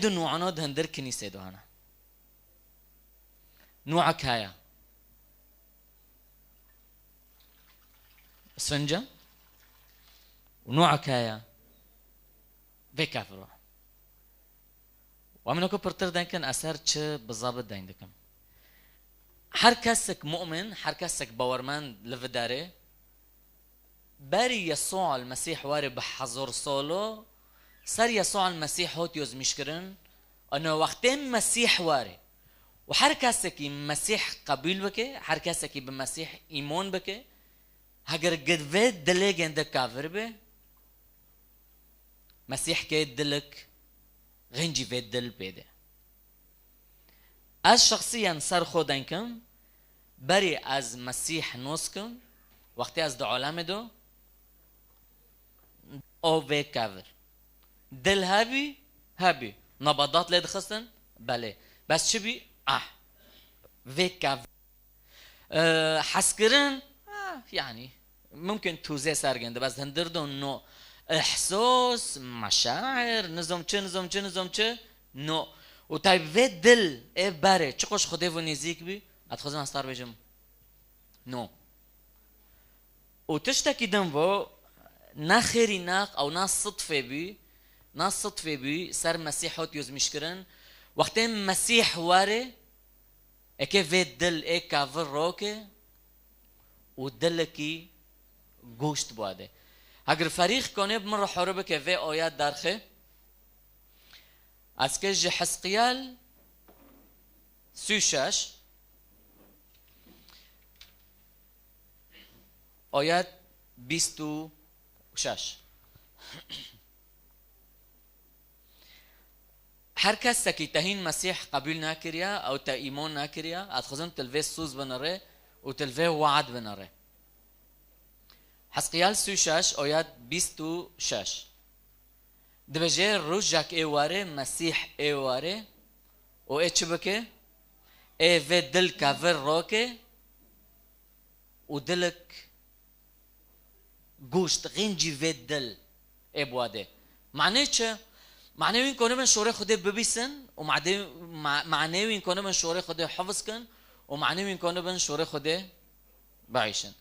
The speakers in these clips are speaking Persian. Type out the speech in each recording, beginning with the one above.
هيدو نوعنود هندر كنيسة دو هنا نوعك هيا سنجة ونوعك هيا بكافرو ومنكو برتر دايكن أثر چه بالضبط دايندكم هر کسک مؤمن هر کسک باورمند لفداره بری يسوع المسيح واري بحضور صولو صار يسوع المسيح هوت يوز مشكرن انه وقتين مسيح واري وهر کسک مسيح قبول بکه هر کسک بمسيح ایمان بکه هگر قد دلگ عند کافر به مسيح که دلك غنجي في دل بيده از شخصيا سر خودنكم بري از مسيح نوسكم وقتی از دو عالم دو او في كافر دل هابي نبضات لید خستن بله بس چه بي في كافر حسكرن يعني ممكن توزي سارجن بس هندردو انه احساس مشاعر نظام چه نو و تایب وی دل ای باره چه خوش خوده و نزیک بی اتخوزم استار بجم نو و تشتکی دم و نخیری ناق او ناس صدفه بی سر مسیح هات یوز مشکرن وقتی مسیح واره اکی وی دل ای کافر روکه و دلکی گوشت بواده اگر فریق کنه بمر حربه که وی آیات درخه از که حزقیال 36 آیات 26 هر کس که تهین مسیح قبول نکریا او تا ایمان نکریا اتخوزن تلوی سوز بناره و تلوی وعد بناره حزقیال 36 آیات 26 دبجه رجك ايواره مسيح ايواره و ايش بكي اي في دل كافر روكي و دلك گوشت غنجي في دل اي بواده معنوين كونه من شوري خده ببيسن و معنوين كونه من شوري خده حفظ كن و معنوين كونه من شوري خده بعيشن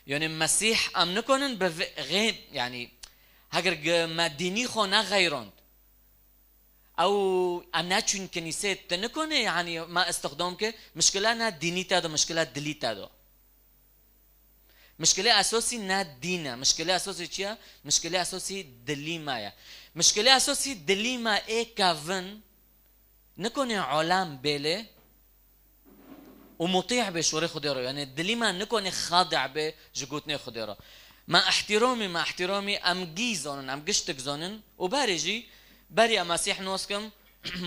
يعني مسيح ام نكونن غير يعني هاگر ما دینی خو نغیرند او انچون کنیسه تنکنه يعني ما استخدام که مشکله نه دینی تادو مشکله دلی تادو مشکله اساسی نه دینه مشکله اساسی چیه مشکله اساسی دلی مایا مشکله اساسی دلی ما ای کاون نکنه عالم بله ومطيع بشوري خديرو يعني دلی ما نکنه خاضع به جگوتنه خديرو ما احترامي ام جيزونن ام گشتك زونن و بارجي باري مسيح نوسكم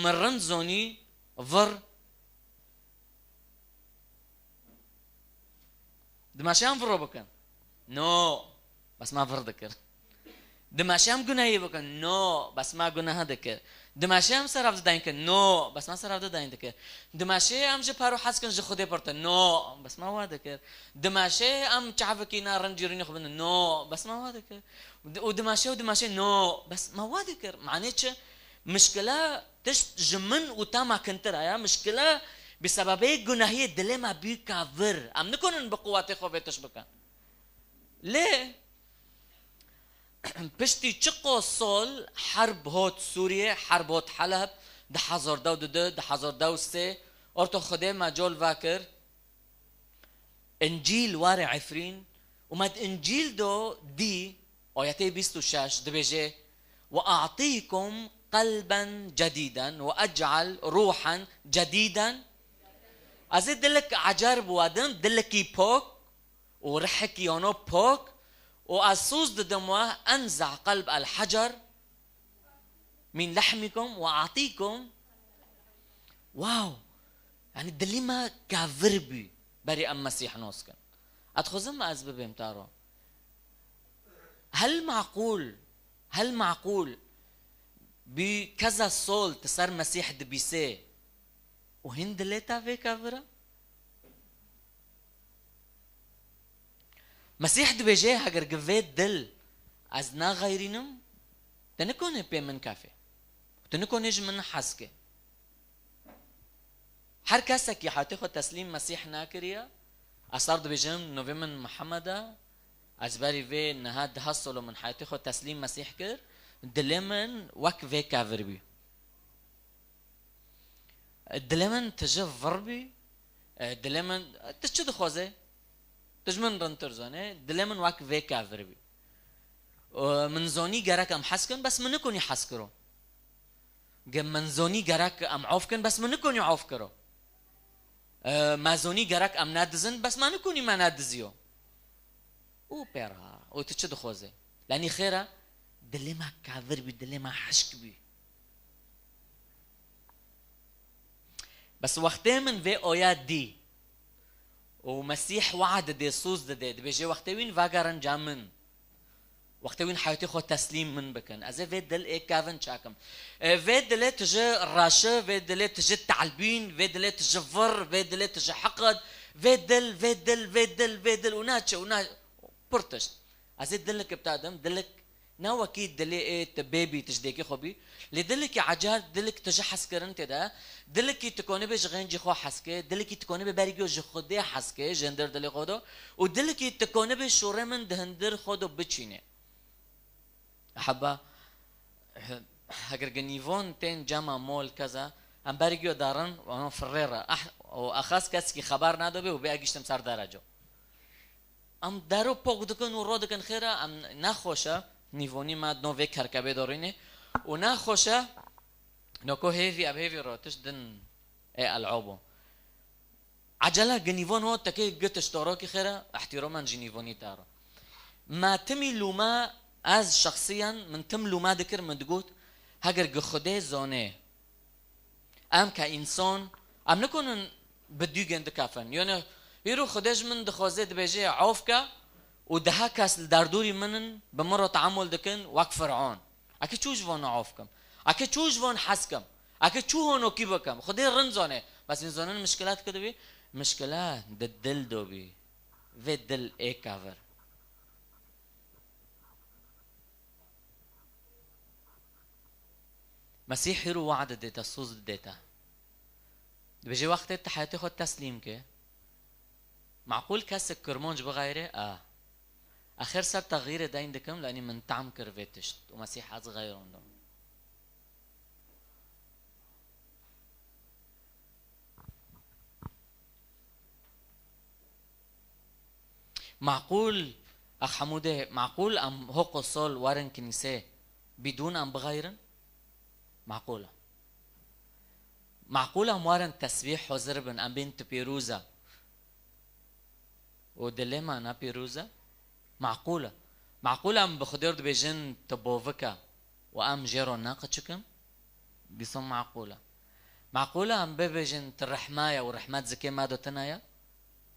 مرن زوني فر دماشام فرو بكن نو بس ما فر ذكر دماشام گناهي بكن نو بس ما گناه ذكر دماشام سراب داين كن نو بس ما سراب داين ذكر دماشي ام جه پارو حس کن جه خوده پرت نو بس ما وا ذكر دماشي ام چعفكي نارن جيرين خبن نو بس ما وا ذكر ودماشي نو بس ما وا ذكر معناته مشكله تش جمن وتما كنترا يا مشكله بسبب گناهي دلما بي كافر ام نكون بقوات خوفتش بكن ليه پشتی چقو سال حرب هات سوریه حرب هات حلب 10,002 10,003 ارتو خده مجال وکر انجیل وار عفرین ومد انجیل دو دی آیته 26 دبجه واعطيكم قلبا جديدا واجعل روحا جديدا ازيد دلك عجرب وادن دلكي بوك ورحك يونو بوك وأسوس دمواه أنزع قلب الحجر من لحمكم وأعطيكم واو يعني الدليمة كافربي بري أم مسيح نوسكن أتخزم ما أسباب امتارو هل معقول بكذا صول تسار مسيح دبيسي وهند ليتا في كافرة مسيح دبيجي هاگر گوید دل از نا غیرینم تنکونه پی من کافی تنكو نج من حسكه هر کسی که حتی خود تسلیم مسیح نکریه اصلا بجم نویم محمد از بری و نهاد ده سالو من حتی خود تسلیم مسیح کر دلمن وک و کافر بی دلمن تجه وربی دلمن تشد خوازه تجمن رنتر زانه دلمن وک و کافر بی من زونی گرک ام حسکن بس من نکنی حس کرو من زونی گرک ام عاف کن بس من نکنی عاف کرو ما زونی گرک ام ندزن بس ما نکنی ما ندزیو او پیرها او تشد خوازه لانی خیره دلی ما کافر بی دلی ما حشک بی بس وقتی من و آیات دی و مسیح وعد دی سوز ده بيجي وقتی وین واگرن جامن وقتی وین حیاتی خود تسلیم من بکن از وی دل ای کافن چاکم وی دل تجه راشه وی دل تجه تعلبین وی دل تجه فر وی دل تجه حقد وی دل وناچ پرتش از دلک بتادم دلک نو اكيد دلي ايه تبيبي تجديكي خوبي لدلك عجال دلك تجي حسكرن تدا دلك تكوني بجغين جي خو حسكه دلك تكوني ببريجو جي خدي حسكه جندر دلي خودو ودلك تكوني بشوره من دهندر خودو بچينه احبا اگر جنيفون تين جامع مول كذا ام بريجو دارن وانا فريرا واخاس كاسكي خبر ندوبه وبياگشتم سر درجه ام درو پوق دکن و رو دکن خیره ام نخوشه نیوانی ما نو وی کرکبه دارینه و نخوشه نکو هیوی اب هیوی رو تشدن ای العابو عجله جنیوان هو تکی گتش دارا که خیره احتراما جنیوانی داره ما تمی لوما از شخصيا من تم لوما دکر من دگوت هگر گخده زانه ام که انسان ام نکنن بدیو گند کافن یعنی يرو خداج من دخوازات بيجي عوفكا ودها كاس داردوري منن بمرة تعامل دكن وك فرعون اكي تشوش فون عوفكم اكي تشوش فون حسكم اكي تشو هونو كيبكم خدي رنزونه بس من زونن مشكلات كده بي مشكلات دل دوبي في دل اي كافر مسيح يرو وعد ديتا صوص ديتا بيجي وقت حياتي خد تسليم كي معقول كاسك كرمونج بغيره اخر سر تغيير ده عندكم لاني من طعم كرفيتشت ومسيح از غيرهم دم معقول اخ حموده معقول ام هو قصول وارن كنيسه بدون ام بغيرن معقوله معقوله ام وارن تسبيح وزربن ام بنت بيروزا ودلما انا بيروزا معقولة ام بخدير بيجن تبوفكا وام جيرو ناقتشكم بيصم معقولة ام بيجن ترحمايا ورحمات زكي مادو تنايا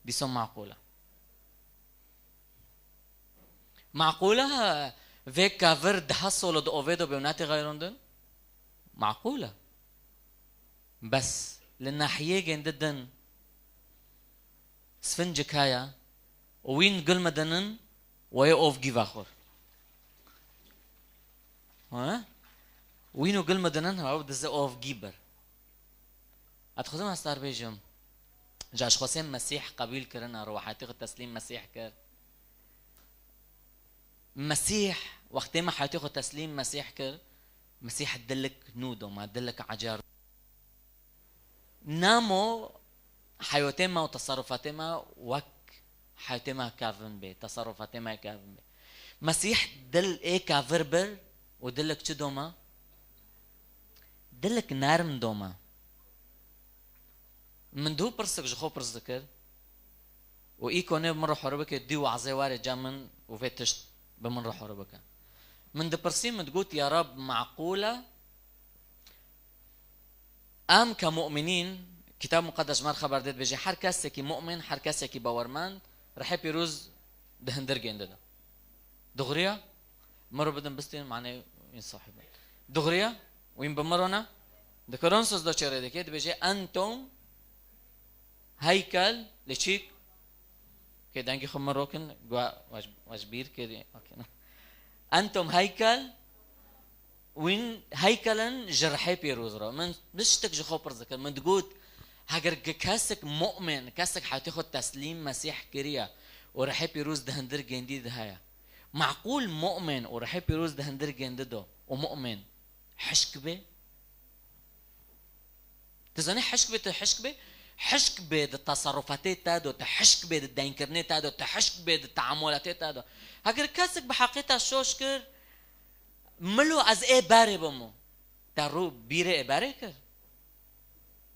بيصم معقولة فيك كافر دحصلو دو اوفيدو بيوناتي غيروندن معقولة بس للناحية جنددن سفنجكايا وين قل مدنن وي اوف جيفاخور ها وينو قل مدنن هاو دز اوف جيبر اتخذم استار بيجم جاش خسين مسيح قبيل كرنا روحاتي تسليم مسيح كر مسيح وقت ما حياتي تسليم مسيح كر مسيح دلك نودو ما دلك عجار نامو حياتما وتصرفاتما وك حياتما كافن بي تصرفاتما كافن بي مسيح دل ايه كافربر ودلك چه دوما دلك نرم دوما من دو برسك جخو برس ذكر و اي كونه بمرة حربك ديو عزيواري جامن وفيتش بمرة حربك من دو برسين من تقول يا رب معقولة ام كمؤمنين كتاب مقدس مار خبر ديت بيجي هر کسی که مؤمن هر کسی که باورمند رح پیروز دهندر گنده ده دغريا مرة بدن بستين معناه این صاحب دغريا وين بمرنا ده كورنثوس ده چره ده که بيجي انتم هيكل لشيك كده انجي خم مروكن واجبير كده اوكي انتم هيكل وين هيكلا جرحي بيروزرا من بشتك جخو برزك من تقول هاجر كاسك مؤمن كاسك حتاخد تسليم مسيح كريا ورحي بيروز دهندر جندي دهايا معقول مؤمن ورحي بيروز دهندر جنددو ومؤمن حشكبه تزاني حشكبه حشكبه التصرفات تادو تحشكبه الانترنت تادو تحشكبه التعاملات تادو هاجر كاسك بحقيقة شوشكر ملو از ايه باري بمو تارو بيره ايه باري كر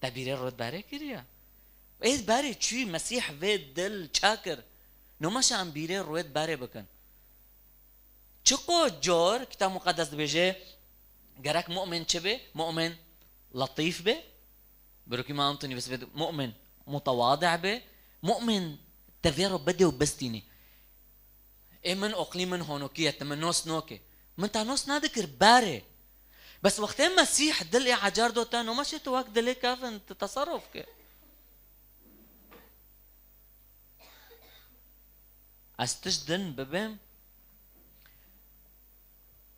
تا بيره رود باري كريا ايه باري چوي مسيح في دل چاكر نو ماشا ام بيره رود باري بكن چقو جور كتاب مقدس بيجي گرك مؤمن چه به مؤمن لطيف به بروكي ما انتوني بس مؤمن متواضع به مؤمن تفيرو بدي وبستيني ايه من اقليم من هونوكية من نوس نوكي من تانوس نادكر باري بس وقتين مسيح دل ايه عجار دو تانو ماشي تو وقت دلي كافن تتصرف كي استجدن ببين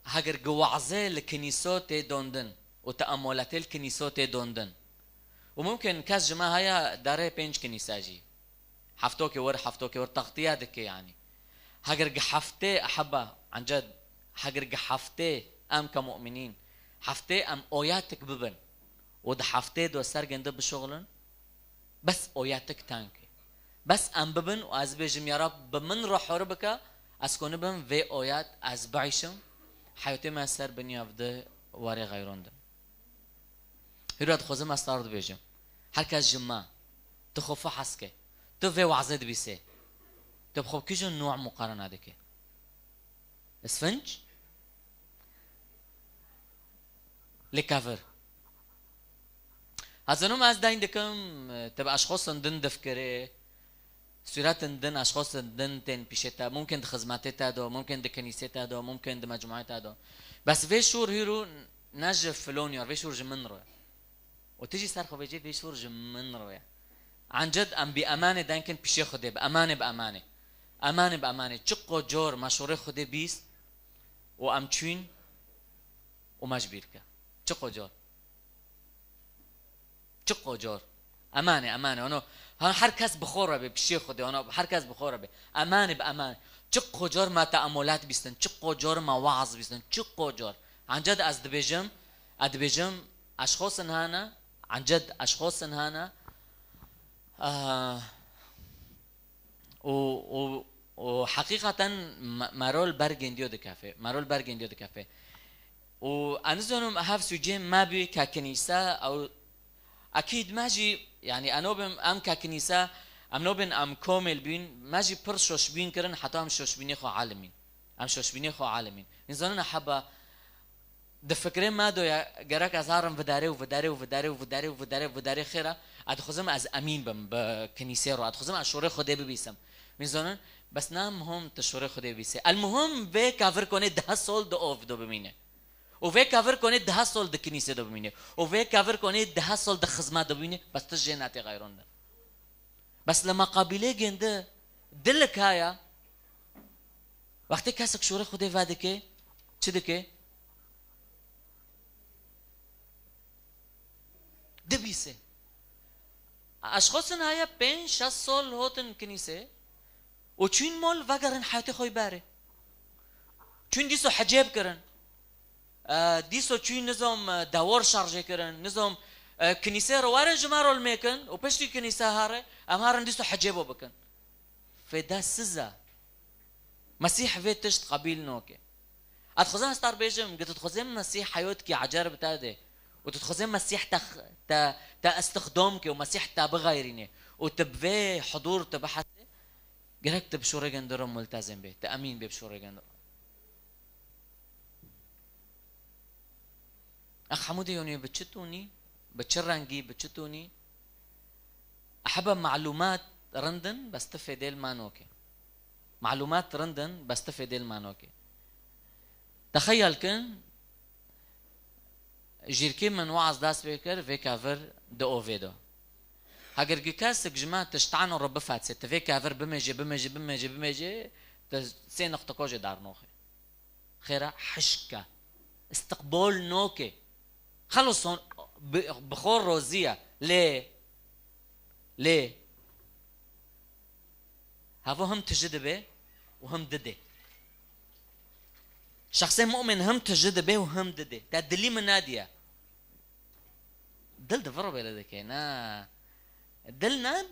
هاجر جوعزة الكنيسات دوندن وتأملات الكنيسات دوندن وممكن كاس جماعة هيا داري بينج كنيساجي حفتوكي ور تغطية دكي يعني هاجر حفتي أحبة عن جد هاجر حفتي أم كمؤمنين حفتي أم أوياتك ببن وده حفتي دو سرجن ده بشغلن بس أوياتك تانكي بس أم ببن وأزبيجم يا رب بمن روح ربك أسكون بن في أويات أزبعيشم حياتي ما سر بني أفده واري غيرون ده هيراد خوزم أستارد بيجم هركز جماع تخوف حسكه تفي وعزد بيسه تبخو كيجو نوع مقارنة دكي اسفنج لكافر هزنو ما ازدين دكم تبقى اشخاص ندن دفكري سيرات ندن اشخاص ندن تن بيشتا ممكن خدماتي تادو ممكن دكنيسة تادو ممكن دمجموعة تادو بس في شور هيرو نجف فلونيور في شور جمنرو وتجي صرخه بيجي في شور جمنرو عن جد ام بأمانة دانكن بيشي خده بأمانة چقو جور مشوره خوده بیست و امچوین و مجبیر که چقو جور امانه اونو هر کس بخوره به بشی خوده اونو هر کس بخوره به امانه چقو جور ما تأملات بیستن چقو جور ما وعظ بیستن چقو جور عن جد از دبیجم اشخاص هانا عن جد اشخاص هانا وحقيقة مارول برجنديو دي كافيه وأنزلهم هاف سجين ما بي ككنيسة أو أكيد ماجي يعني أنوبم أم ككنيسة أم نوبن أم كامل بين ماجي برشوش بين كرن حتى أم شوش بيني خو عالمين نزلنا حبة دفكرين ما دو يا جرك أزارم وداري خيرا أدخزم از أمين بكنيسة رو أدخزم أشوري خده ببيسم میزنن بس نام هم تشوره خدا بیسه المهم و کاور کنه 10 سال دو اوف دو ببینه و کاور کنه 10 سال د کنیسه دو ببینه و کاور کنه 10 سال د خدمت دو ببینه بس تجنات غیرون ده بس لما قابله گنده دلک هيا وقتی کسک شوره خدا واده که چه دکه دبیسه اشخاصن هيا 5 سال هاتن کنیسه وچین مال وگرن حیاتی خوی باره چون دیسو حجاب کرن دیسو چون نظام دوار شارجه کرن نظام کنیسه رو وارن جمارو المیکن و پشتی کنیسه هاره ام هارن دیسو حجابو بکن فدا سزا مسيح في تشت قبيل نوكي اتخزن ستار بيجم قلت تخزن مسيح حياتك عجرب تاده وتتخزن مسيح تا استخدامك ومسيح تا بغيرينه وتبفي حضور تبحث گرک تبشوره گندرم ملتزم به تأمین ببشوره گندرم اخ حمودي يوني بتشتوني بتشرنجي بتشتوني احب معلومات رندن بستفيد المانوكي معلومات رندن بستفيد المانوكي تخيل كن جيركي من وعظ داس بيكر في كافر دو اوفيدو هاگر گکاسک جماعة تشتعنو رب فاتسه تفي كافر بمجي تسي نقطة كوجي دار نوخي خيرا حشكة استقبال نوكي خلص هون بخور روزية ليه هذا هم تجدبه وهم دده شخصين مؤمن هم تجدبه وهم دده تدلي من نادية دل دفرو بلدك نا دل ناب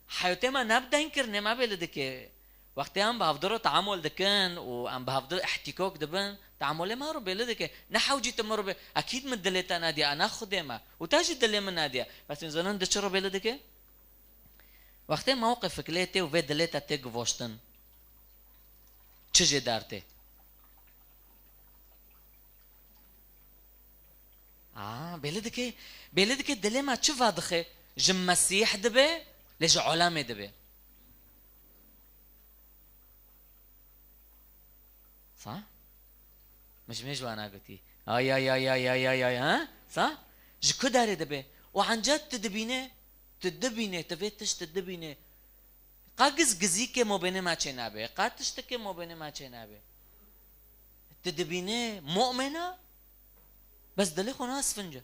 حيوتي ما نبدا ينكر ما بلدك وقتی هم بهفدرو تعامل دکن و هم بهفدر احتکاک دبن تعامل ما رو بلدك نحوجي تمر اكيد من دلتا نادية انا خدمه وتاجي دل من نادية بس زنان دچرو بلدك وقتی موقف کلیته و دلتا تگ واشتن چه دارته بلدك دلما چه واضحه جم مسيح دبه ليش علامه دبه صح مش وانا قلتي اي ها صح جكو داري دبه وعن جد تدبينه تفتش تدبينه قاقز قزيكه مو بينه ما چنابه قاتشتكه مو بينه ما چنابه تدبينه مؤمنه بس دلي خو ناس فنجه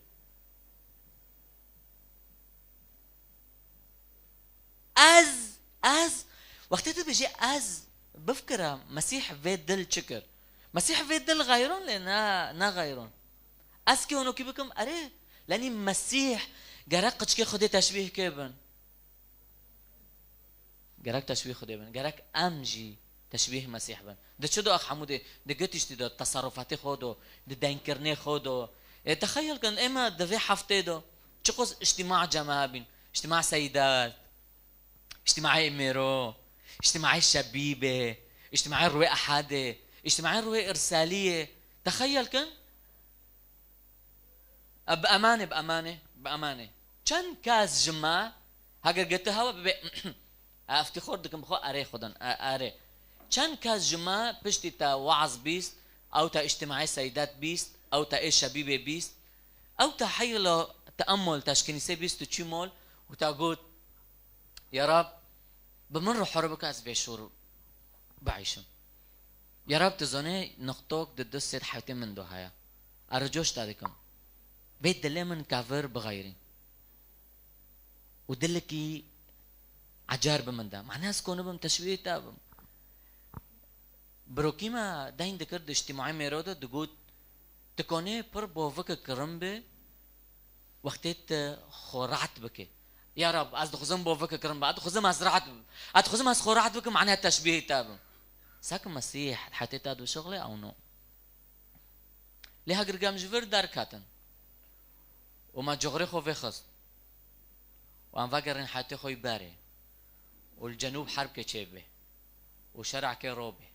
از وقتی تو بيجي از بفكره مسيح في دل شكر مسيح في دل غيرون لنا غيرون از كي هنو كي بكم اري لاني مسيح جرقش كي خدي تشبيه كيبن جرق تشبيه خدي بن جرق امجي تشبيه مسيح بن ده شدو اخ حمودي ده قتش ده تصرفاتي خودو ده دينكرني خودو تخيل كان اما ده في حفته ده تشقص اجتماع جماعه بين اجتماع سيدات اجتماعي اميرو اجتماعي شبيبه اجتماعي روي احاده اجتماعي روي ارساليه تخيل كان بامانه كان كاس جماعه هاجر قلتها افتخر دكم بخو اري خدن اري كان كاس جماعه بشتي تا وعظ بيست او تا اجتماعي سيدات بيست او تا ايش شبيبه بيست او تا حيلو تامل تاش كنيسه بيست تشمول وتقول يا رب بمر حربك از بشور بعيشم يا رب تزوني نقطوك ضد السيد حياتي من دوهايا ارجوش تادكم بيت دلمن كافر بغيري ودلكي عجار بمن ده معناها سكونو بم تشويه تابم بروكيما داين دكر اجتماعي ميرودو دقود تكوني پر بوفك كرمبه وقتت خورعت بك يا رب از خزم بوفك كرم بعد خزم ازرعت خزم از خورعت بك معناها تشبيه تاب ساك مسيح حتى تادو شغله او نو لها قرقام جفر دار كاتن وما جغري خو في خص وان فاقرين حتى خوي باري والجنوب حرب كتشيبه وشرع كروبه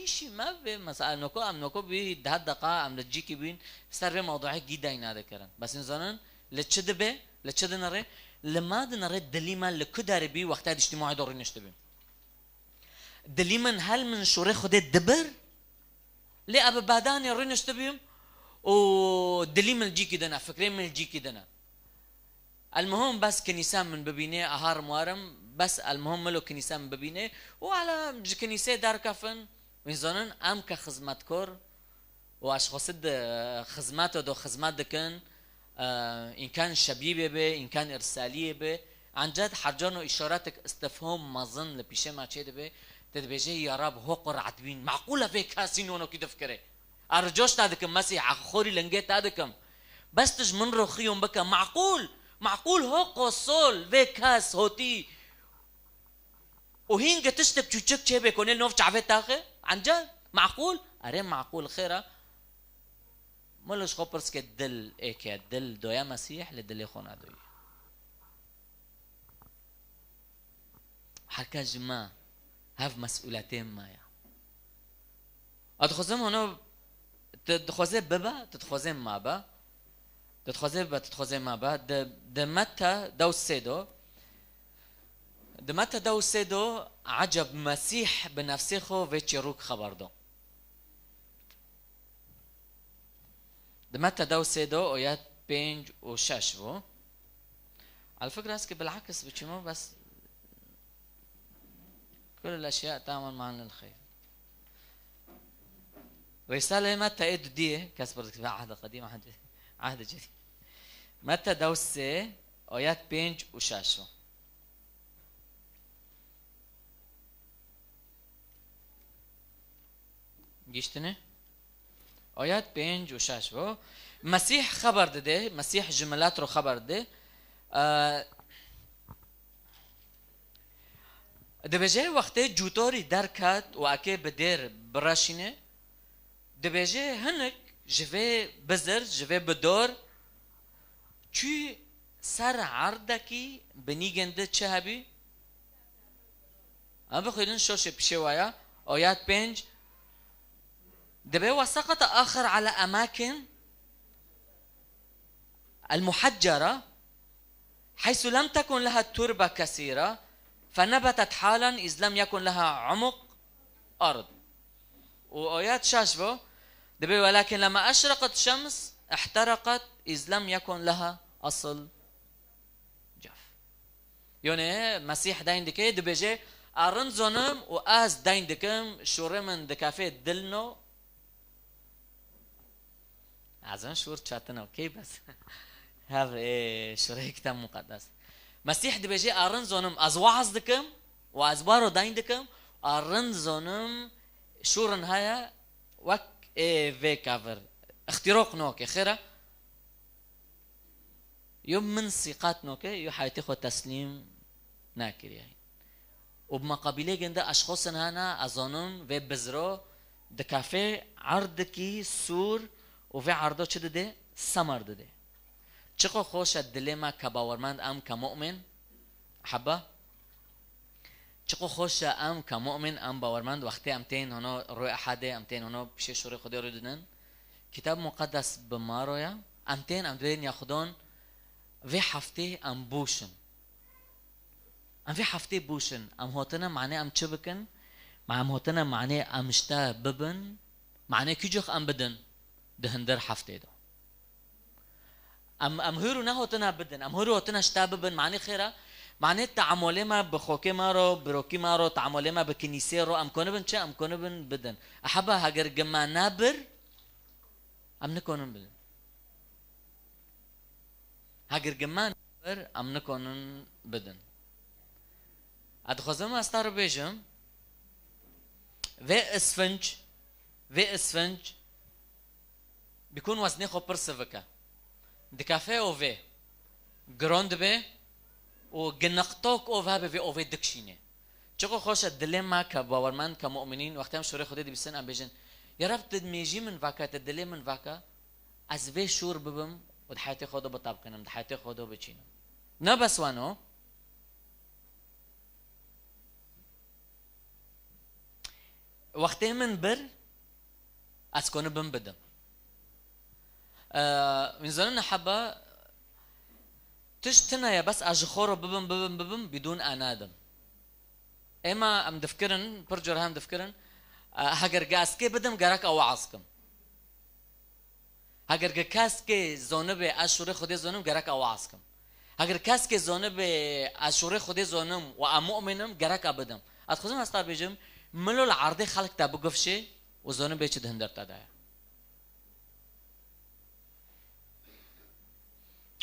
شي ما في مسألة نوكو بي ده دقة ام لجيكي بين سر موضوعي جدا ينادى كرن بس انزانن لتشدبه لتشدنره لما دنره دليما لكدار بي وقت اجتماعي دوري نشتبه دليما هل من شوري خدي دبر لي اب بعدان يوري نشتبهم ودليما الجيكي دنا فكرين من الجيكي دنا المهم بس كنيسان من ببينه اهار موارم بس المهم له كنيسة من ببينه وعلى كنيسة دار كفن وينزونن ام كخدمات كور واشخاص خدمات دو خدمات دكن ان كان شبيبه به ان كان ارساليه به عن جد حرجانو اشاراتك استفهام مظن لبيشه ما تشد به تدبيجي يا رب هو قرعت بين معقوله في كاسين ونو كده فكره ارجوش تادكم مسيح خوري لنجيت تادكم بس تج من رخيهم بك معقول هو قصول في كاس هوتي وهين تشتب تشوك تشبه كونيل نوف تعفت تاخي عن جد معقول اري معقول خيره ملوش خبرس كدل ايك الدل دويا مسيح لدل خونا دوي حركة جماعة هاف مسؤوليتين مايا ادخوزم هنا تدخوزي بابا تدخوزي مابا تدخوزي مابا دمتا دو سيدو دمتا دو سيدو عجب مسيح بنفسه خو ويتشروك خبر دو دمتا دو سيدو ويات بينج وشاشفو على فكرة اسكي بالعكس بتشمو بس كل الاشياء تعمل معنا الخير رسالة متى إد دي كسبر في عهد قديم عهد جديد متى دوسة آيات 5 و 6 گیشتنه آیات 5 و 6 مسیح خبر داده مسیح جملات رو خبر ده دبیجه وقتی جوتوری درکت و اکی بدر براشینه دبیجه هنک جوه بزر جوه بدور چی سر عردکی بنیگنده چه هبی؟ ام بخیرن شوش بشوایا آیات 5 دبي وسقط آخر على أماكن المحجرة حيث لم تكن لها تربة كثيرة فنبتت حالا إذ لم يكن لها عمق أرض وآيات شاشفو دبي ولكن لما أشرقت الشمس احترقت إذ لم يكن لها أصل جاف يعني مسيح داين دكي دبي جي أرنزونم وآز داين دكم شورمن دكافي دلنو عزم شور تشاتنا اوكي بس هذا شوري كتاب مقدس مسيح دي بيجي ارنزونم ازواعز دكم وازبارو داين دكم ارنزونم شورن هيا وك في كافر اختراق نوك خيره يوم من سيقات نوكي يو حيتخو تسليم ناكر يعني وبمقابله جنده اشخاص هنا ازونم في بزرو دكافي عرضكي سور وفي عرضه چه داده؟ سمر داده چقدر خوش دلما كباورمند ام كمؤمن حبه چقدر خوش ام كمؤمن ام باورمند وقتی امتين هنا روی احده امتين هنا بشه شوری خدا رو دادن کتاب مقدس بمارویا امتين ام دوین یاخدون في هفته ام بوشن ام في هفته بوشن ام هاتنا معنی ام چه بکن ام هاتنا معنی ام شتا ببن معنی کجوخ ام بدن دهندر هفته دو ام هورو نهوتنا بدن ام هورو هوتنا شتاب بن معنی خیره معنی تعامل ما بخوکی ما رو بروکی ما رو تعامل ما بکنیسه رو ام کنه بن چه ام کنه بن بدن احبه هگر جمع نبر ام نکنن بدن هگر جمع نبر ام نکنن بدن ادخوزم استار بیجم و اسفنج بيكون وزنه خو برسفكا دكافيه اوفي جروند بي وجنقطوك اوفا بي اوفي دكشينه چقو خوش الدلما كباورمان كمؤمنين وقتام شوري خدي دي بسن ام بيجن يا رب تدميجي من فاكا تدلي من فاكا از في شور ببم ودحياتي خدو بطابقنم دحياتي خدو بچينم نه بس وانو وقتی من بر از کنه بم بدم من زمان حبة تشتنا يا بس أجخور ببم بدون أنادم إما أم دفكرن برجر هم دفكرن هاجر جاسكي بدم جرك أو عاسكم هاجر جاسكي زونبه أشوري خدي زونم جرك أو عاسكم هاجر كاسكي زونبه أشوري خدي زونم وأمؤمنم جرك أبدم أتخزم أستار بيجم ملو العرض خلق تابوقفشي وزونم بيجي هندر تدايا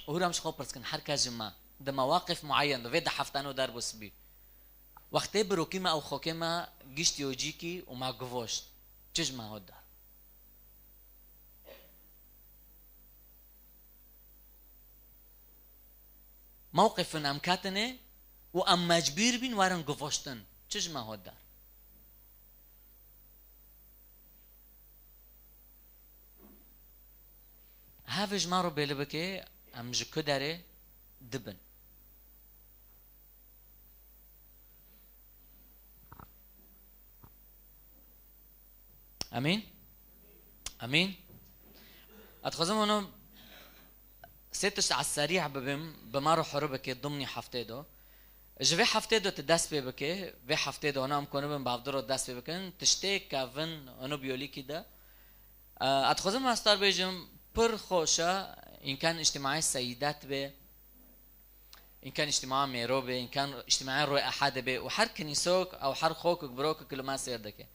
وهو مش خبرت كن حركة جماعة ده مواقف معينة ده حفتانو دربوس بي وقتی بروکیما او خوکیما گشت یوجیکی و ما گوشت چجما هود دار موقف ام کاتنه و ام مجبور بین وارن گوشتن چجما هود دار هاوج مارو بلبکه ام جکو داره دبن امين امين اتخزم انه ستش على السريع بمارو حربك ضمني حفتيدو جوي حفتيدو تداس بك في حفتيدو انا ام كونبن بافدرو داس بكن تشتي كافن انو بيولي كده اتخزم استار بيجم پر خوشا ان كان اجتماعي السيدات به ان كان اجتماع ميرو به ان كان اجتماعي روي احد به وحر كنيسوك او حر خوك بروك كل ما سير دكه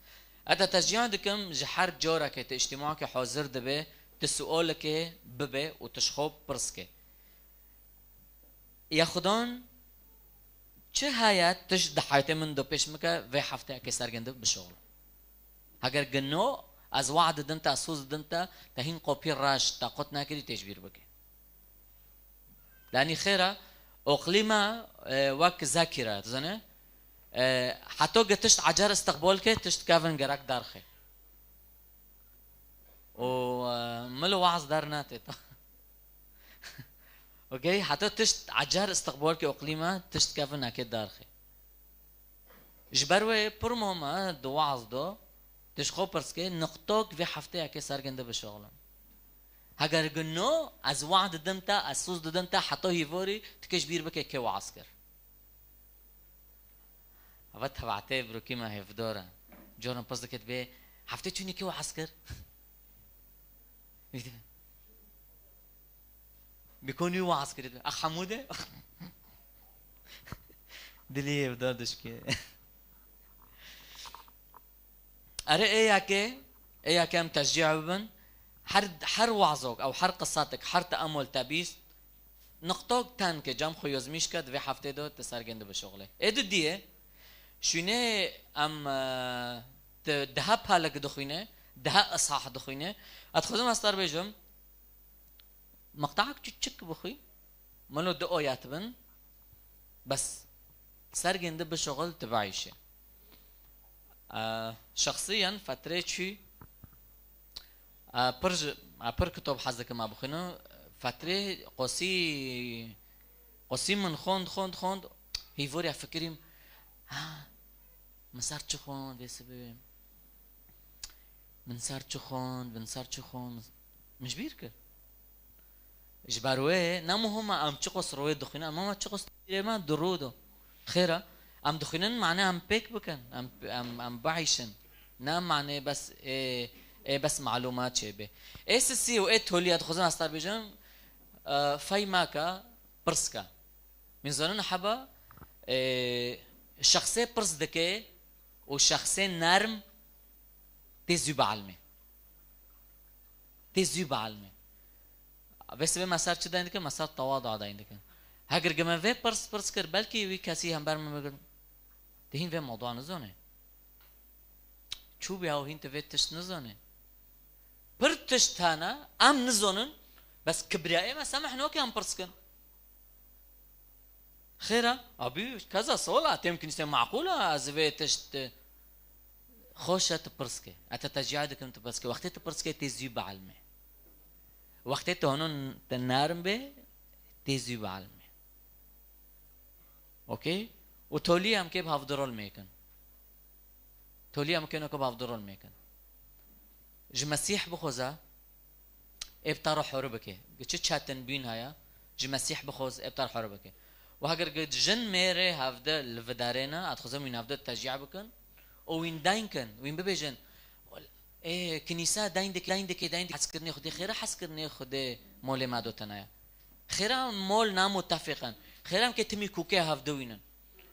اتا تشجيع دكم جحر جورك اجتماعك حاضر دبه تسؤالك ببه وتشخوب برسك ياخدون چه حیات تش دحایت من دو پیش مکه و هفته که سرگنده بشغل اگر گنو از وعد دنتا اسوز دنتا تهين قوبي راش طاقت ناكري تجبير بك لاني خيره اقليما وك ذاكره تزنه حتى قتشت عجار استقبالك تشت كافن جراك دارخه وملو وعظ دارناتي اوكي حتى تشت عجار استقبالك اقليما تشت كافن اكيد دارخه جبروي برموما دو وعظ دو تشخو پرسکه نقطوک و هفته اکی سرگنده بشغلم اگر گنو از وعد دمتا از سوز دمتا حتی هیوری تکش بیر بکه که وعظ کر اول تبعته بروکی ما هفداره جورم پس دکت به هفته چونی که وعظ کر بیکنی وعظ کرد اخ حموده دلی هفدار دشکه أرى إيه كم تشجيع بن حر وعظك أو حر قصاتك حر تأمل تبيس نقطة تان كجام خيوز مش كد في حفته دو تسرقند بشغله إيه دو ديه شونه أم دهب حالك دخينه ده أصحاح دخينه أتخذهم أستار بيجم مقطعك تشك بخي منو دو آيات بن بس سرقند بشغل تبعيشه شخصيا فترة شي پر كتاب حزك ما بخينه فترة قصي من خوند هيفوري فكريم مسار چخون بسبب من سار چخون مش بير كر اجباروه نامو هما ام چقص روي دخينه اما ما چقص ما درودو خيره ام دخينن معناه ام بيك بكن ام بعيشن نام معناه بس بس معلومات شبه اس سي و توليات خزن استار بيجن فاي ماكا برسكا من زمان حبا شخصي برس دكه وشخصي نرم تزي بعلمه بس بمسار چه دايندك مسار تواضع دايندك هاگر جمع في برس كر بلكي وي كاسي هم برم تهين في موضوع نزونه شو بيهاو هين تفيت تشت نزونه برتشت هانا ام نزونن بس كبريائي ما سامح نوكي هم برسكن خيرا ابي كذا صولة يمكن يصير معقولة ازفي تشت خوشة برسكي اتتجاعدك انت برسكي وقتي تبرسكي تزيو بعلمه وقتي تهونن تنارم به تزيو بعلمه اوكي وتولي هم كيف هافدرول ميكن تولي هم كيف هافدرول ميكن جمسيح بخوزا ابتار حربك قلت شاتن بين هيا جمسيح بخوز ابتار حربك وهاگر قلت جن ميري هافدا الفدارينا اتخوزا من هافدا التشجيع بكن وين داينكن وين ببيجن ايه كنيسة دايندك حسكرني خدي خيرا حسكرني خدي مولي ما دوتنايا خيرا مول نامو متفقا خيرا كتمي كوكي هافدوينن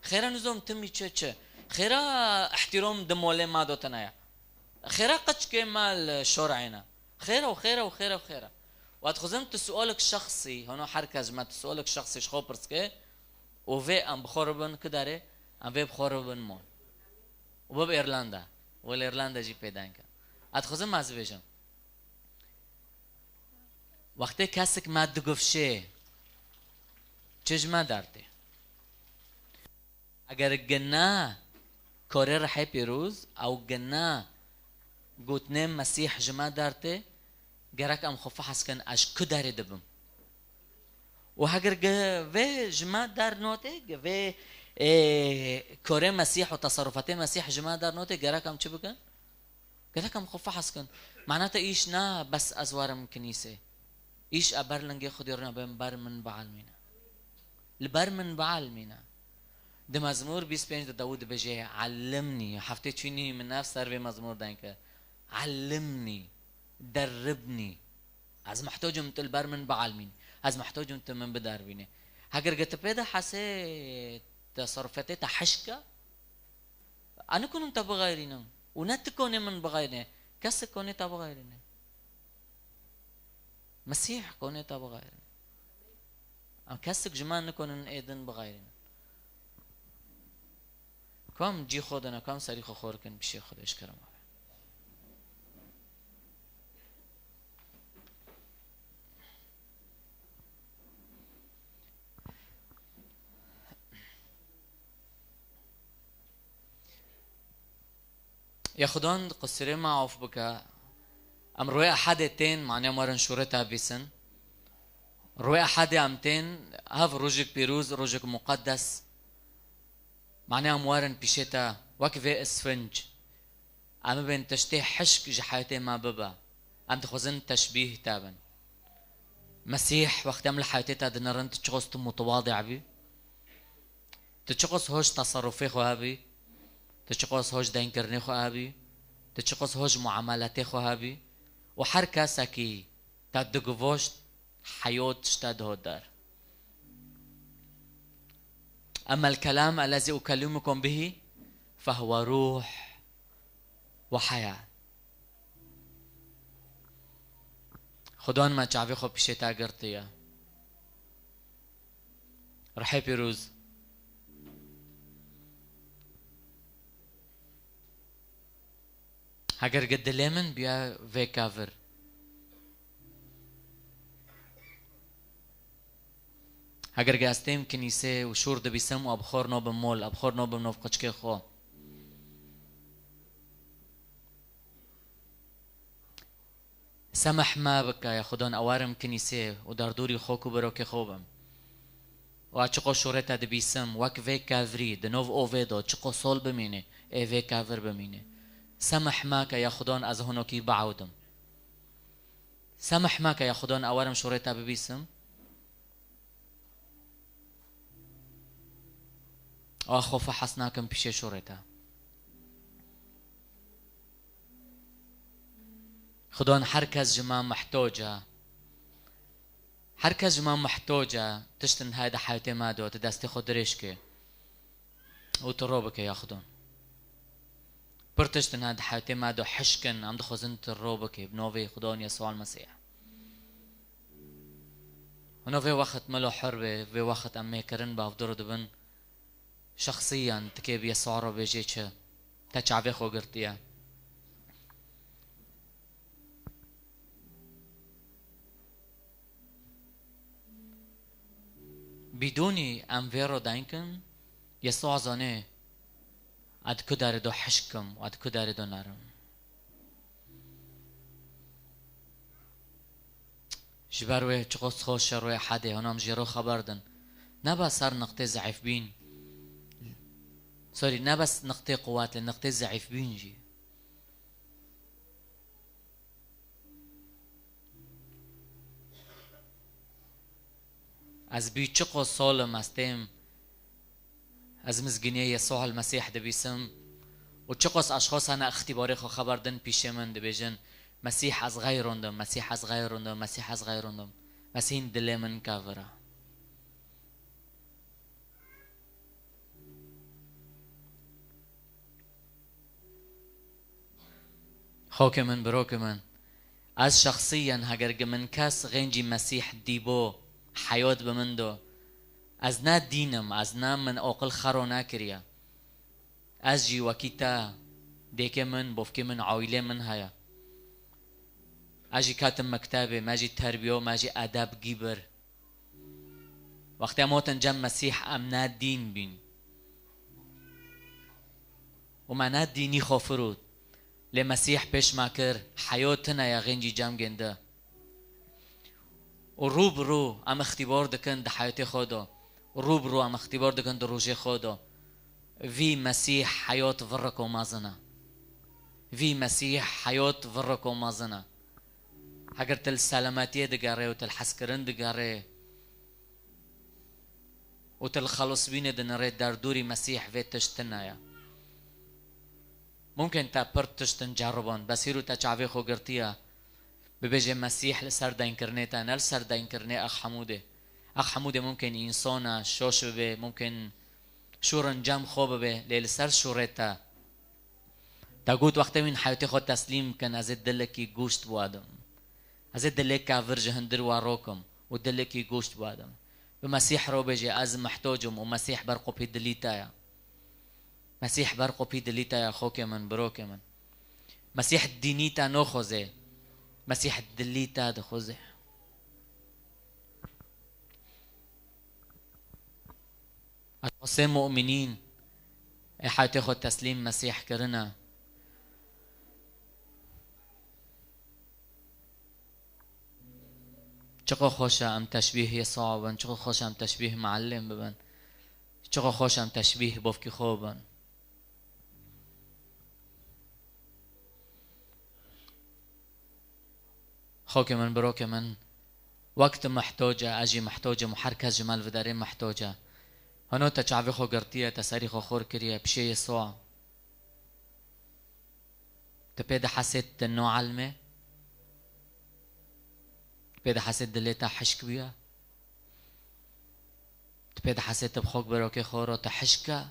خيرا نزوم تمي تشا خيرا احترام دمولي ما دوتنايا خيرا قش كمال شرعنا خيرا واتخزمت سؤالك شخصي هنا حركة جمعت سؤالك شخصي شخو برسكي وفي ام بخوربن كداري ام في بخوربن مول وباب ايرلندا والايرلندا جي بيدانكا اتخزم ما زبيجم وقتی کسک مد گفشه چجما دارته اگر گنا کاره رحی پیروز او گنا گوتنم مسیح جما دارته گرک ام خوفه حسکن اش کداره دبم و اگر و جما دار نوته و کاره مسیح و تصرفات مسیح جما دار نوته گرک ام چه بکن گرک ام خوفه حسکن معناته ایش نه بس ازوارم کنیسه إيش أبرلنجي خديرنا بمن بعلمنا البرمن بعلمنا ده مزمور 25 ده داود بجي علمني حفتي شيني من نفس سر مزمور دانك علمني دربني از محتاجم تل برمن بعلمين از محتاجم تل من بدربيني هاگر قلت بيدا حسي تصرفاتي تحشكا أنا كنت تبغيرينهم ونت كوني من بغيرنا كس كوني تا بغيرنا مسيح كوني تا بغيرنا ام كسك جمان نكون ايدن بغيرنا كم جي خودنا كم سريخ خوركن بشي خود اشكرم يا خدان قصري ما عوف بك ام روي احد تين معناه مرن شورتها بيسن روي احد امتين هاف روجك بيروز روجك مقدس معناه موارن بيشتا وكفي اسفنج ام بين تشتي حشك جحيتي ما ببا ام تخزن تشبيه تابن مسيح وقت عمل حياتي دنرن تشخص متواضع بي تشخص هوش تصرفي خو هابي تشخص هوش دينكرني خو هابي تشخص هوش معاملاتي خو هابي وحركة سكي تدقفوش حيوت تشتاد هودار أما الكلام الذي أكلمكم به فهو روح وحياة خدان ما تعرفي خو بشي تاقرتيا رحي بيروز هاگر قد ليمن بيا في كافر هاگر قاستيم كنيسة وشور ده بيسم وابخور نو بمول ابخور نو بمنوف قشكي خو سمح ما بك يا خدان اوارم كنيسة وداردوري خوكو بروكي خوبم واتشقو شورتا ده بيسم واك في كافري دنوف اوفيدو تشقو صول بميني اي في كافر بميني سمح ماك يا خدان از هنوكي بعودم سمح ماك يا خدان اوارم شورتا ببيسم اخو فحصناكم بشي شورتا خدان حركز جماعة محتوجة حركز جماعة محتوجة تشتن هيدا حياتي مادو تدستي خود ريشكي وتروبك يا خدان برتشتن هاد حياتي مادو حشكن عم دخوزنت الروبك بنوفي خدان يسوع المسيح ونوفي وقت ملو حربة في وقت امي كرن بافدور دبن شخصيا تكيب يسوع رو بيجيش تشعبي خو قرتيا بدوني انفيرو داينكن يسوع زاني اد كدار دو حشكم واد كدار دو نارم جبروي تشقص خوش روي حدي هنام جيرو خبردن نبا صار نقطة ضعيف بين سوري نبس نقطة قوات لنقطة ضعيف بين جي از بي تشقو صولم استيم از مزگینی يسوع المسيح ده بيسم وتشقص اشخاص انا اختباري خو خبردن پیش من ده بيجن مسيح از غيرندم مسيح از غيرندم مسيح از غيرندم مسيح دل من كافرا خوك من بروك من از شخصيا هاگر من كاس غنجي مسيح ديبو حياة بمندو از نا دينم از نا من اوقل خرو ناكريا از جي وكيتا ديكي من بوفكي من عويلة من هيا اجي كاتم مكتبة ماجي تربية ماجي اداب جيبر وقت اموتن جم مسيح امنا دين بين ومعنى ديني خوفرود لمسيح بيش ماكر حياتنا يا غنجي جام جنده وروب رو ام اختبار دكن ده حياتي خدا روب رو ام اختبار دكن ده روجي خدا في مسيح حياة فرق ومازنا في مسيح حياة فرق ومازنا هاگر تل سلامتية دقاره وتل حسكرن دقاره وتل خلص بين دنري دردوري مسيح في تشتنايا ممكن تا برت تشتن جربان بس هيرو تا چاوي خو قرتيا ببيجي مسيح لسر دا انكرنيتا نل سر دا انكرني اخ حموده ممكن انسانا شوش ببه ممكن شورن جام خوب ببه ليل سر شورتا تاقوت وقت من حياتي خود تسليم كان أزيد دلكي گوشت بوادم أزيد دلك كافرج هندر واروكم ودلكي گوشت بوادم بمسيح رو بيجي از محتاجم ومسيح برقو بي دليتايا مسيح برقو بي دليتايا خوك من بروك من مسيح الدينيتا نوخوزي مسيح الدليتا دخوزي أشخاصين مؤمنين حياتي خود تسليم مسيح كرنا چقدر خوشم ام تشبیه یسوع بن چقدر خوشم تشبیه معلم ببن چقدر خوشم تشبیه بافکی خوبن خوک من بروک من وقت محتاجة أجي محتاجة محركة جمال في دارين محتاجة هنو تشعبي خو قرطية تساري خو خور كريا بشي يسوع تبيد حسيت إنه علمة تبيد حسيت دليتا حشك بيها تبيد حسيت بخوك بروكي خورو تحشكة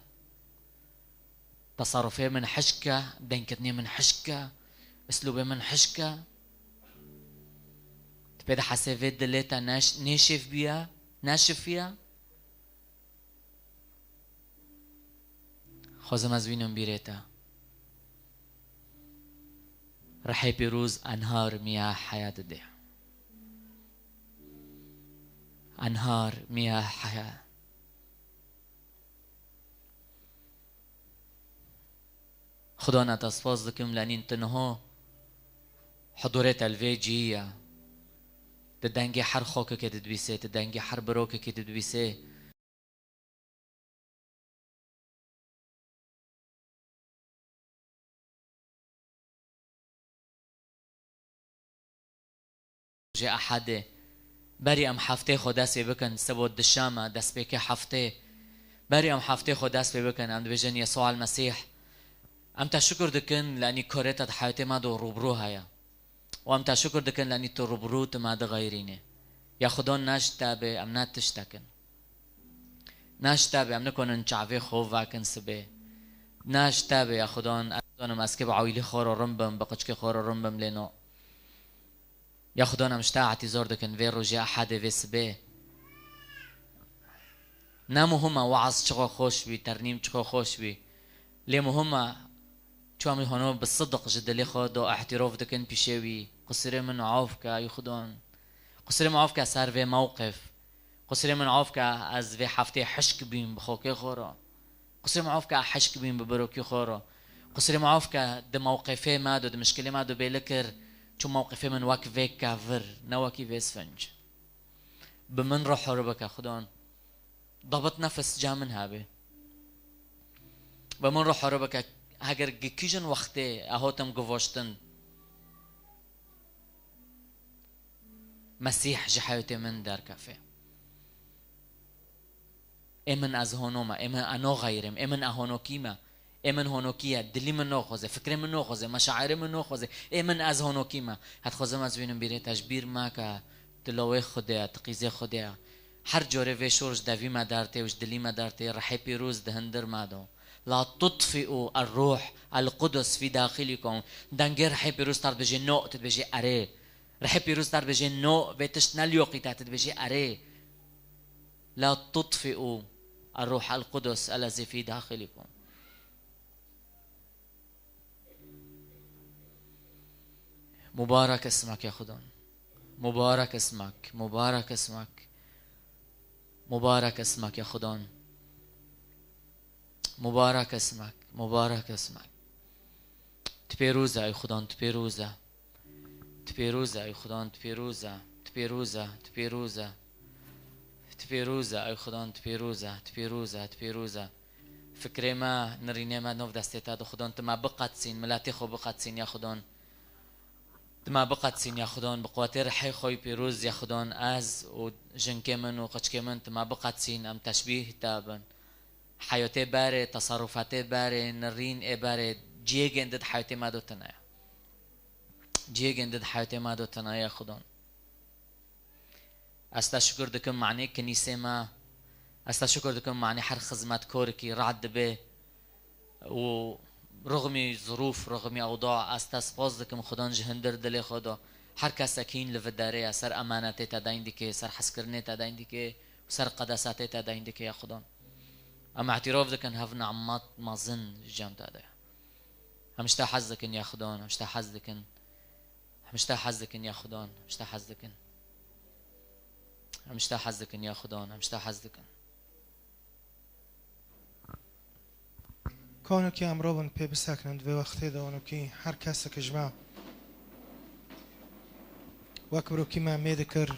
تصرفي من حشكة دنكتني من حشكة اسلوبي من حشكة تبيد حسيت دليتا ناشف بيها ناشف فيها خوزم از وینم بیریتا رحي بيروز أنهار مياه حياة ده أنهار مياه حياة خدانا تصفاز لكم لأنين تنهو حضورت الفيجية تدنجي حر خوك كده تدبيسي تدنجي حر بروك كده تدبيسي جاء أحد بري أم حفتي خو دست بكن سبو الدشامة دست بكي حفتي بري أم حفتي خو دست بكن أم بجن يسوع المسيح أم تشكر دكن لأني كوريتا حياتي ما دو روبروها يا وأم تشكر دكن لأني تروبروت ما دو غيريني يا خدون ناش تابي أم نات تشتكن ناش تابي أم نكون نشعفي خوفا كن سبي ناش تابي يا خدون أنا ماسكي بعويلي خورو رمبم بقشكي خورو رمبم لينو يا خدانا مشتاق اعتذار دكن فيرو جاء أحد فيسبه نامو هما وعظ شغل خوش بي ترنيم شغل خوش بي ليمو هما شو عمل هونو بالصدق جدا لي خدو اعتراف دكن بيشوي قصري من عوفك يا خدان قصري من عوفك صار في موقف قصري من عوفك از في حفتي حشك بين بخوكي خورا قصري من عوفك حشك بين ببروكي خورا قصري من عوفك ده موقفي مادو ده مشكلة مادو بيلكر شو موقفي من واك فيك كافر نواكي فيسفنج بمن روح ربك خدان ضبط نفس جا من هابي بمن روح ربك هاگر گکیجن وقته اهاتم گواشتن مسيح جحيوتي من دار كافي امن از هونوما امن انو غيرم امن اهونو كيما امن هونو كيا دلي من نوخوزه فكري من نوخوزه مشاعري من نوخوزه امن از هونو كيما هات خوزم از وينم بيري تجبير ماكا تلوي خديا تقيزي خديا هر جوري في شورج دافي ما دارتي وش دلي ما دارتي رحي بيروز دهندر مادو لا تطفئوا الروح القدس في داخلكم دنجر رحي بيروز تار بجي نو تتبجي اري رحي بيروز تار بجي نو بيتشتنال يوقيتا تتبجي اري لا تطفئوا الروح القدس الذي في داخلكم مبارك اسمك يا خدان مبارك اسمك مبارك اسمك مبارك اسمك يا خدان مبارك اسمك مبارك اسمك تبيروزا يا خدان تبيروزا تبيروزا يا خدان تبيروزا تبيروزا تبيروزا تبيروزا يا خدان تبيروزا تبيروزا تبيروزا فكري ما نريني ما نوف دستيتا دو خدان تما بقت سين ملاتي خو بقت سين يا خدان تما بقت سين يا خدان بقواتي رحي خوي بيروز يا خدان از و جنكي من و قشكي من تما بقت سين ام تشبيه تابن حياتي باري تصرفاتي باري نرين اي باري جيجن دد حياتي ما دو تنايا جيجن دد حياتي ما دو تنايا يا خدان استشكر دكم معني كنيسة ما استشكر دكم معني حر خزمات كوركي رعد به و رغم ظروف رغم اوضاع استسپاس دکم خدا جهندر دل خدا هر کس اکین لوداره سر امانت تا دایندی که سر حسکرنه تا دایندی که سر قداسات تا دایندی که یا خدا اما اعتراف دکن هف نعمات مازن جام داده همشتا حز دکن یا خدا همشتا حز دکن همشتا حز دکن یا خدا همشتا حز دکن همشتا حز دکن یا خدا همشتا حز دکن کانو که امروز پی بسکنند و وقتی دانو که هر کس که جمع وقت برو که ما میدکر